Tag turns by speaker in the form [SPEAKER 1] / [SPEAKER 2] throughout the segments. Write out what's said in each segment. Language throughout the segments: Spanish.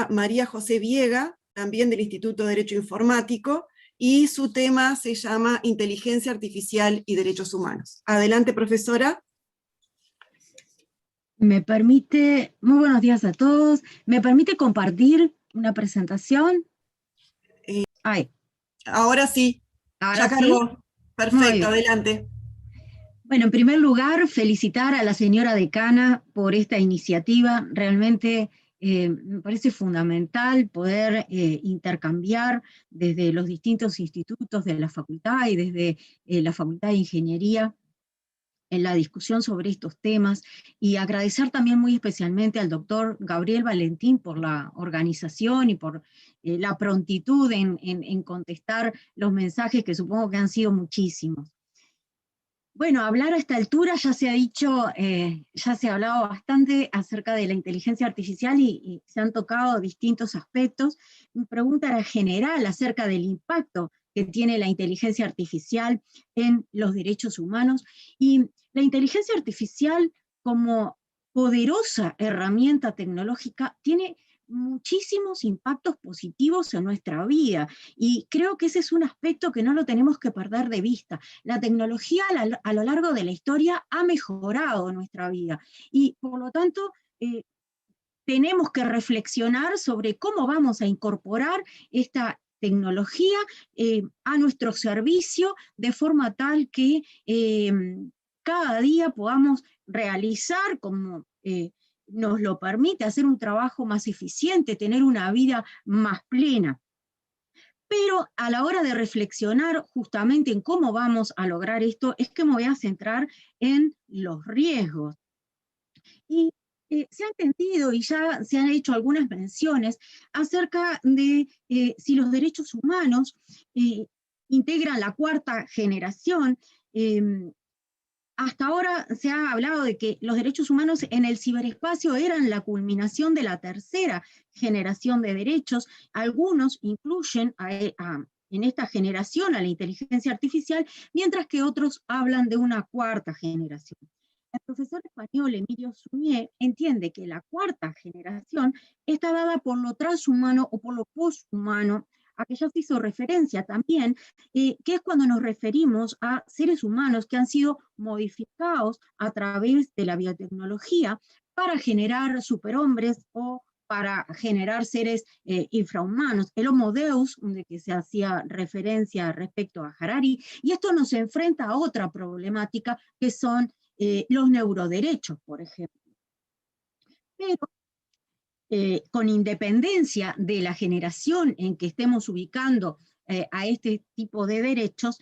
[SPEAKER 1] María José Viega, también del Instituto de Derecho Informático, y su tema se llama Inteligencia Artificial y Derechos Humanos. Adelante, profesora.
[SPEAKER 2] Me permite, muy buenos días a todos, ¿me permite compartir una presentación?
[SPEAKER 1] Ahora sí,
[SPEAKER 2] ¿Ahora
[SPEAKER 1] ya
[SPEAKER 2] sí?
[SPEAKER 1] cargó.
[SPEAKER 2] Muy
[SPEAKER 1] Perfecto,
[SPEAKER 2] bien.
[SPEAKER 1] adelante.
[SPEAKER 2] Bueno, en primer lugar, felicitar a la señora decana por esta iniciativa. Realmente me parece fundamental poder intercambiar desde los distintos institutos de la facultad y desde la Facultad de Ingeniería en la discusión sobre estos temas, y agradecer también muy especialmente al doctor Gabriel Valentín por la organización y por la prontitud en contestar los mensajes, que supongo que han sido muchísimos. Bueno, hablar a esta altura ya se ha dicho, ya se ha hablado bastante acerca de la inteligencia artificial y se han tocado distintos aspectos. Mi pregunta era general acerca del impacto que tiene la inteligencia artificial en los derechos humanos, y la inteligencia artificial como poderosa herramienta tecnológica tiene muchísimos impactos positivos en nuestra vida, y creo que ese es un aspecto que no lo tenemos que perder de vista. La tecnología a lo largo de la historia ha mejorado nuestra vida, y por lo tanto tenemos que reflexionar sobre cómo vamos a incorporar esta tecnología a nuestro servicio, de forma tal que cada día podamos realizar, como nos lo permite, hacer un trabajo más eficiente, tener una vida más plena. Pero a la hora de reflexionar justamente en cómo vamos a lograr esto, es que me voy a centrar en los riesgos. Y se ha entendido y ya se han hecho algunas menciones acerca de si los derechos humanos integran la cuarta generación. Hasta ahora se ha hablado de que los derechos humanos en el ciberespacio eran la culminación de la tercera generación de derechos. Algunos incluyen en esta generación a la inteligencia artificial, mientras que otros hablan de una cuarta generación. El profesor español Emilio Suñé entiende que la cuarta generación está dada por lo transhumano o por lo poshumano, a que ya se hizo referencia también, que es cuando nos referimos a seres humanos que han sido modificados a través de la biotecnología para generar superhombres o para generar seres infrahumanos, el Homo Deus, de que se hacía referencia respecto a Harari, y esto nos enfrenta a otra problemática, que son los neuroderechos, por ejemplo. Pero con independencia de la generación en que estemos ubicando a este tipo de derechos,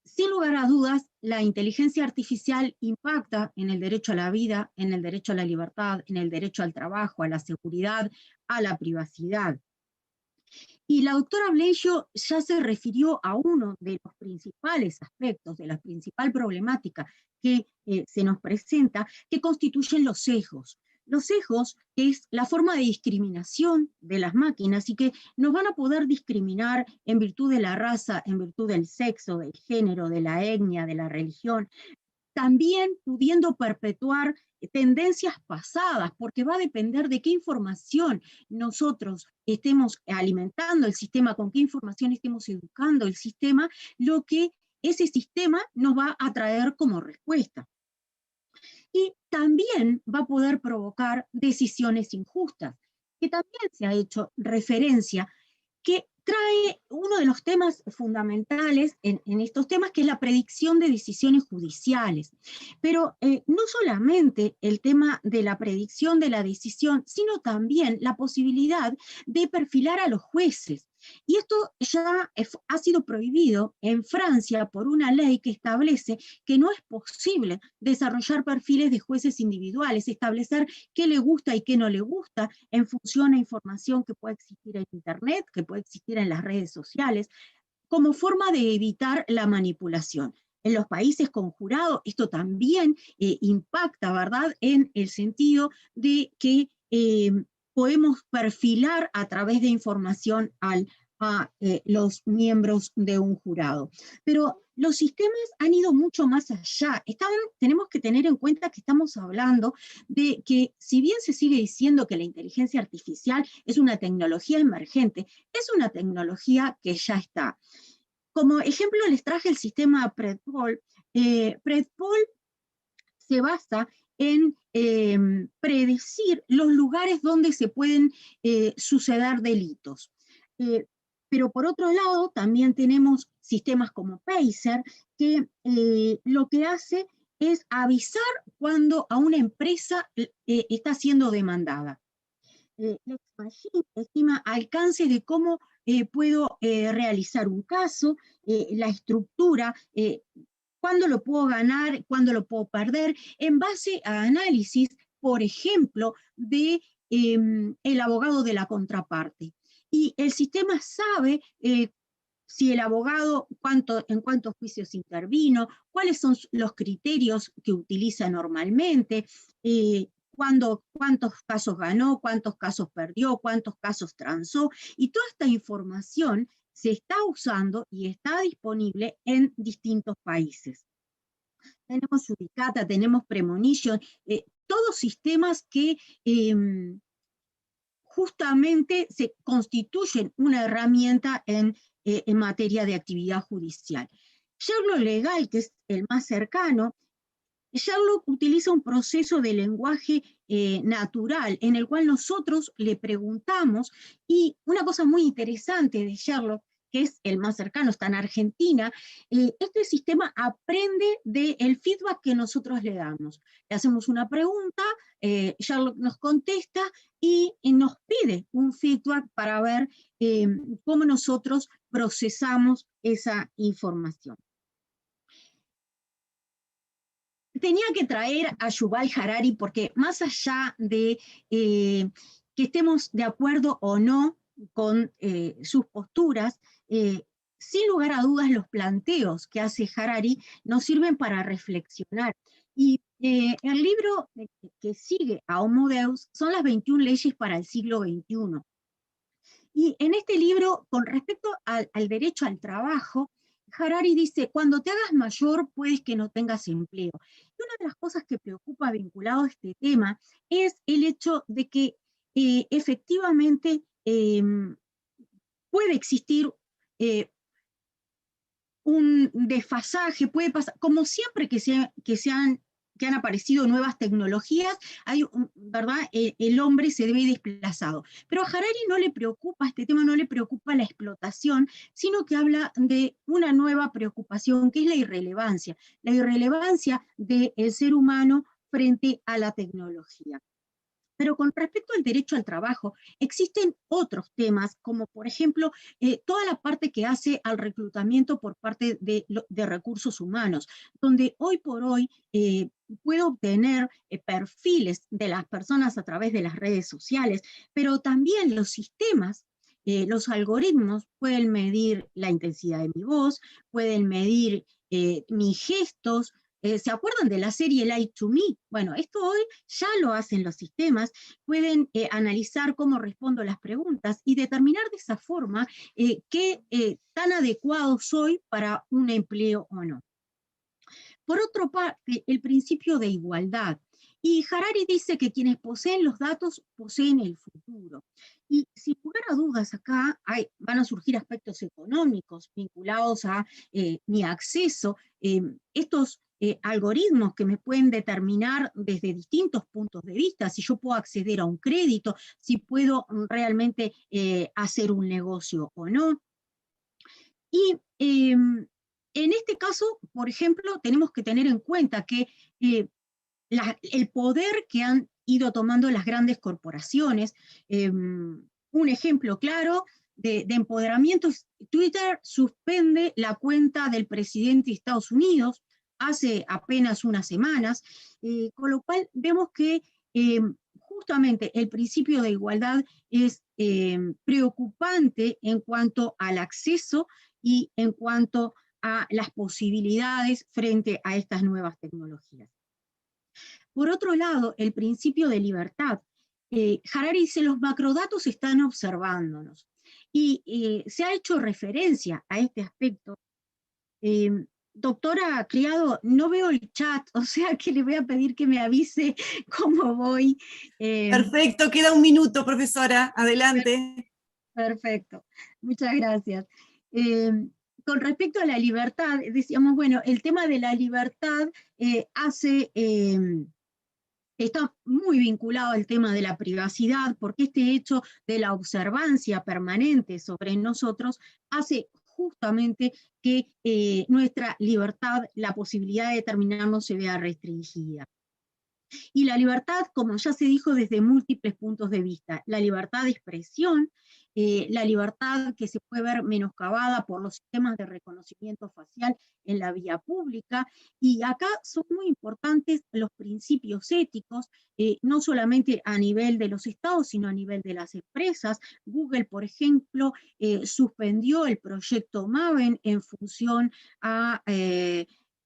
[SPEAKER 2] sin lugar a dudas, la inteligencia artificial impacta en el derecho a la vida, en el derecho a la libertad, en el derecho al trabajo, a la seguridad, a la privacidad. Y la doctora Bleyo ya se refirió a uno de los principales aspectos, de la principal problemática que se nos presenta, que constituyen los sesgos. Los sesgos es la forma de discriminación de las máquinas, y que nos van a poder discriminar en virtud de la raza, en virtud del sexo, del género, de la etnia, de la religión, también pudiendo perpetuar tendencias pasadas, porque va a depender de qué información nosotros estemos alimentando el sistema, con qué información estemos educando el sistema, lo que ese sistema nos va a traer como respuesta. Y también va a poder provocar decisiones injustas, que también se ha hecho referencia, que trae uno de los temas fundamentales en estos temas, que es la predicción de decisiones judiciales. Pero no solamente el tema de la predicción de la decisión, sino también la posibilidad de perfilar a los jueces. Y esto ya ha sido prohibido en Francia por una ley que establece que no es posible desarrollar perfiles de jueces individuales, establecer qué le gusta y qué no le gusta en función a información que puede existir en Internet, que puede existir en las redes sociales, como forma de evitar la manipulación. En los países con jurado esto también impacta, ¿verdad?, en el sentido de que podemos perfilar a través de información al a los miembros de un jurado. Pero los sistemas han ido mucho más allá. Tenemos que tener en cuenta que estamos hablando de que, si bien se sigue diciendo que la inteligencia artificial es una tecnología emergente, es una tecnología que ya está. Como ejemplo les traje el sistema Predpol. Predpol se basa en predecir los lugares donde se pueden suceder delitos. Pero por otro lado, también tenemos sistemas como Pacer, que lo que hace es avisar cuando a una empresa está siendo demandada. LexMachine estima alcances de cómo puedo realizar un caso, la estructura, cuándo lo puedo ganar, cuándo lo puedo perder, en base a análisis, por ejemplo, de el abogado de la contraparte. Y el sistema sabe si el abogado, en cuántos juicios intervino, cuáles son los criterios que utiliza normalmente, cuántos casos ganó, cuántos casos perdió, cuántos casos transó, y toda esta información se está usando y está disponible en distintos países. Tenemos Judicata, tenemos Premonition, todos sistemas que justamente se constituyen una herramienta en materia de actividad judicial. Sherlock Legal, que es el más cercano, Sherlock utiliza un proceso de lenguaje natural en el cual nosotros le preguntamos, y una cosa muy interesante de Sherlock, que es el más cercano, está en Argentina, este sistema aprende del feedback que nosotros le damos. Le hacemos una pregunta, Sherlock nos contesta y nos pide un feedback para ver cómo nosotros procesamos esa información. Tenía que traer a Yuval Harari porque, más allá de que estemos de acuerdo o no con sus posturas, sin lugar a dudas los planteos que hace Harari nos sirven para reflexionar. Y el libro que sigue a Homo Deus son las 21 leyes para el siglo XXI. Y en este libro, con respecto al derecho al trabajo, Harari dice: cuando te hagas mayor puedes que no tengas empleo. Y una de las cosas que preocupa vinculado a este tema es el hecho de que efectivamente puede existir un desfasaje, puede pasar, como siempre que han aparecido nuevas tecnologías, ¿verdad? El hombre se ve desplazado. Pero a Harari no le preocupa este tema, no le preocupa la explotación, sino que habla de una nueva preocupación, que es la irrelevancia del ser humano frente a la tecnología. Pero con respecto al derecho al trabajo, existen otros temas, como por ejemplo, toda la parte que hace al reclutamiento por parte de recursos humanos, donde hoy por hoy puedo obtener perfiles de las personas a través de las redes sociales, pero también los sistemas, los algoritmos pueden medir la intensidad de mi voz, pueden medir mis gestos. ¿Se acuerdan de la serie Lie to Me? Bueno, esto hoy ya lo hacen los sistemas, pueden analizar cómo respondo las preguntas y determinar de esa forma qué tan adecuado soy para un empleo o no. Por otra parte, el principio de igualdad. Y Harari dice que quienes poseen los datos poseen el futuro. Y sin lugar a dudas acá van a surgir aspectos económicos vinculados a mi acceso. Estos algoritmos que me pueden determinar desde distintos puntos de vista, si yo puedo acceder a un crédito, si puedo realmente hacer un negocio o no. Y en este caso, por ejemplo, tenemos que tener en cuenta que el poder que han ido tomando las grandes corporaciones, un ejemplo claro de empoderamiento es Twitter suspende la cuenta del presidente de Estados Unidos hace apenas unas semanas, con lo cual vemos que justamente el principio de igualdad es preocupante en cuanto al acceso y en cuanto a las posibilidades frente a estas nuevas tecnologías. Por otro lado, el principio de libertad. Harari dice: los macrodatos están observándonos. Y se ha hecho referencia a este aspecto. Doctora Criado, no veo el chat, o sea que le voy a pedir que me avise cómo voy.
[SPEAKER 1] Perfecto, queda un minuto, profesora, adelante.
[SPEAKER 2] Perfecto, muchas gracias. Con respecto a la libertad, decíamos, bueno, el tema de la libertad está muy vinculado al tema de la privacidad, porque este hecho de la observancia permanente sobre nosotros hace justamente que nuestra libertad, la posibilidad de determinarnos, se vea restringida. Y la libertad, como ya se dijo, desde múltiples puntos de vista. La libertad de expresión, la libertad que se puede ver menoscabada por los sistemas de reconocimiento facial en la vía pública, y acá son muy importantes los principios éticos, no solamente a nivel de los estados, sino a nivel de las empresas. Google, por ejemplo, suspendió el proyecto Maven en función a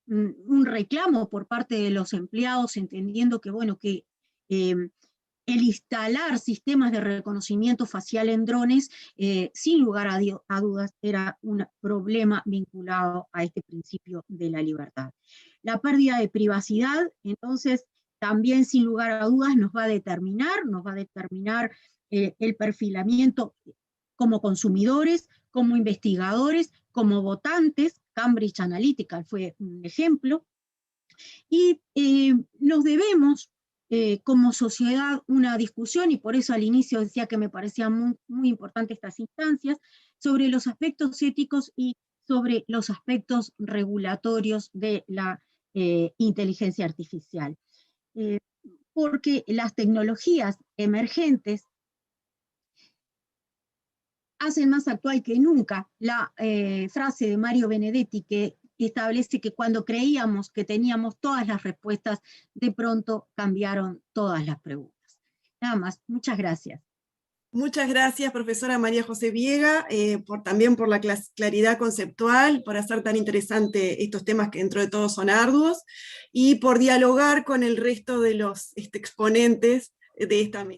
[SPEAKER 2] un reclamo por parte de los empleados, entendiendo que, bueno, que el instalar sistemas de reconocimiento facial en drones, sin lugar a dudas, era un problema vinculado a este principio de la libertad. La pérdida de privacidad, entonces, también sin lugar a dudas nos va a determinar el perfilamiento como consumidores, como investigadores, como votantes. Cambridge Analytica fue un ejemplo, y nos debemos como sociedad una discusión, y por eso al inicio decía que me parecían muy importantes estas instancias, sobre los aspectos éticos y sobre los aspectos regulatorios de la inteligencia artificial. Porque las tecnologías emergentes hacen más actual que nunca la frase de Mario Benedetti, que establece que cuando creíamos que teníamos todas las respuestas, de pronto cambiaron todas las preguntas. Nada más, muchas gracias.
[SPEAKER 1] Muchas gracias, profesora María José Viega, también por la claridad conceptual, por hacer tan interesante estos temas que dentro de todo son arduos, y por dialogar con el resto de los exponentes de esta mesa.